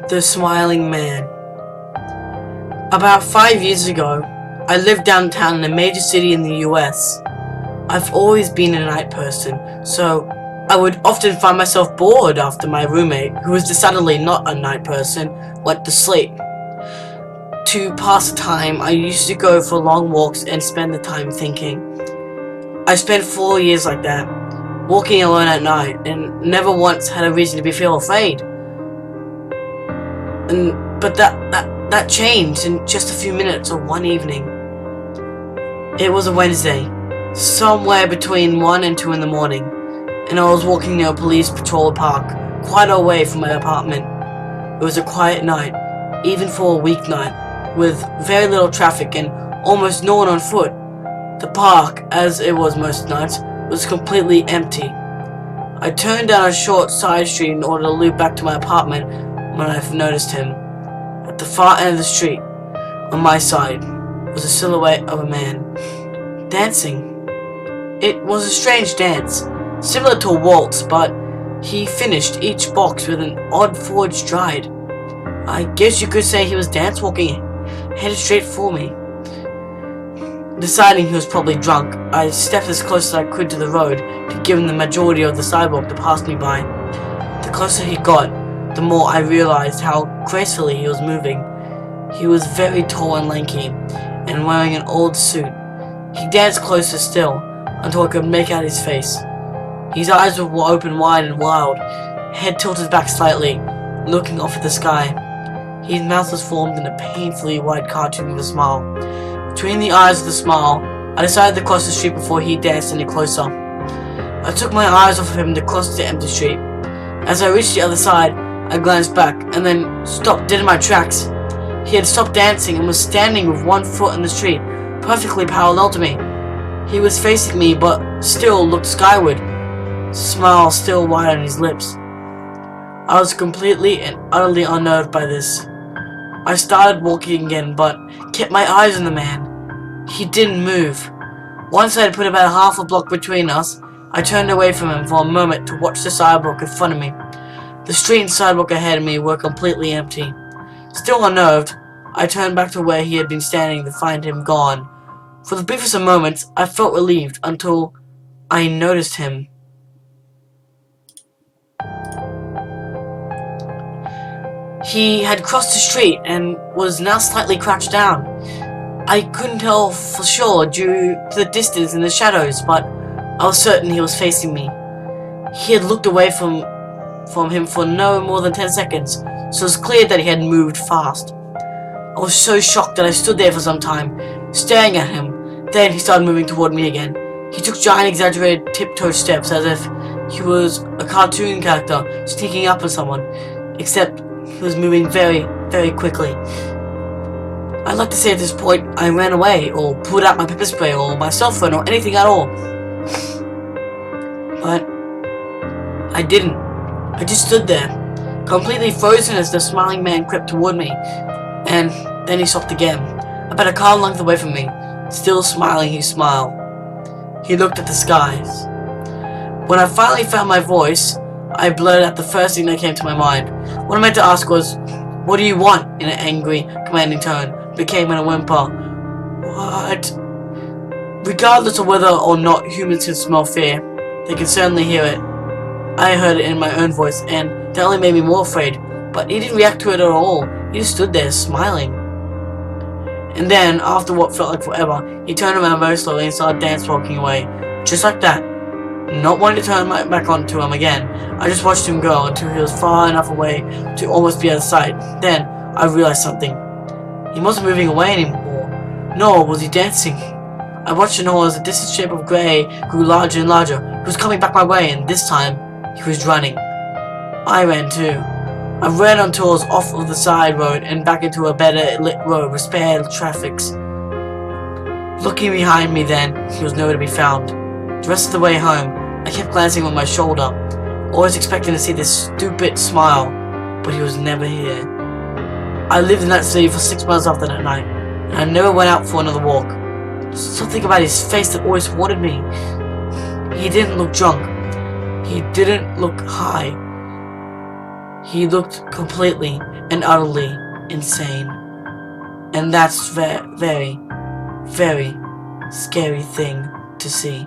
The Smiling Man. About 5 years ago, I lived downtown in a major city in the US. I've always been a night person, so I would often find myself bored after my roommate, who was decidedly not a night person, went to sleep. To pass the time, I used to go for long walks and spend the time thinking. I spent 4 years like that, walking alone at night, and never once had a reason to feel afraid. But that changed in just a few minutes of one evening. It was a Wednesday, somewhere between 1 and 2 in the morning, and I was walking near a police patrol park, quite away from my apartment. It was a quiet night, even for a weeknight, with very little traffic and almost no one on foot. The park, as it was most nights, was completely empty. I turned down a short side street in order to loop back to my apartment when I noticed him. At the far end of the street, on my side, was a silhouette of a man, dancing. It was a strange dance, similar to a waltz, but he finished each box with an odd forward stride. I guess you could say he was dance walking, headed straight for me. Deciding he was probably drunk, I stepped as close as I could to the road to give him the majority of the sidewalk to pass me by. The closer he got, the more I realized how gracefully he was moving. He was very tall and lanky, and wearing an old suit. He danced closer still, until I could make out his face. His eyes were open wide and wild, head tilted back slightly, looking off at the sky. His mouth was formed in a painfully wide cartoon of a smile. Between the eyes of the smile, I decided to cross the street before he danced any closer. I took my eyes off of him to cross the empty street. As I reached the other side, I glanced back, and then stopped dead in my tracks. He had stopped dancing and was standing with one foot in the street, perfectly parallel to me. He was facing me, but still looked skyward, smile still wide on his lips. I was completely and utterly unnerved by this. I started walking again, but kept my eyes on the man. He didn't move. Once I had put about half a block between us, I turned away from him for a moment to watch the sidewalk in front of me. The street and sidewalk ahead of me were completely empty. Still unnerved, I turned back to where he had been standing to find him gone. For the briefest of moments, I felt relieved until I noticed him. He had crossed the street and was now slightly crouched down. I couldn't tell for sure due to the distance and the shadows, but I was certain he was facing me. He had looked away from him for no more than 10 seconds, so it was clear that he had moved fast. I was so shocked that I stood there for some time, staring at him. Then he started moving toward me again. He took giant exaggerated tiptoe steps as if he was a cartoon character sneaking up on someone, except he was moving very, very quickly. I'd like to say at this point I ran away, or pulled out my pepper spray, or my cell phone, or anything at all. But I didn't. I just stood there, completely frozen as the smiling man crept toward me, and then he stopped again, about a car length away from me, still smiling his smile. He looked at the skies. When I finally found my voice, I blurted out the first thing that came to my mind. What I meant to ask was, "What do you want?" in an angry, commanding tone, became in a whimper, "What?" Regardless of whether or not humans can smell fear, they can certainly hear it. I heard it in my own voice, and that only made me more afraid, but he didn't react to it at all. He just stood there, smiling. And then, after what felt like forever, he turned around very slowly and started dance walking away. Just like that. Not wanting to turn my back onto him again, I just watched him go until he was far enough away to almost be out of sight. Then, I realized something. He wasn't moving away anymore, nor was he dancing. I watched and as the distant shape of grey grew larger and larger. He was coming back my way, and this time, he was running. I ran too. I ran until I was off of the side road and back into a better lit road with spare traffic. Looking behind me then, he was nowhere to be found. The rest of the way home, I kept glancing over my shoulder, always expecting to see this stupid smile, but he was never here. I lived in that city for 6 months after that night, and I never went out for another walk. Something about his face that always haunted me. He didn't look drunk. He didn't look high. He looked completely and utterly insane. And that's very, very scary thing to see.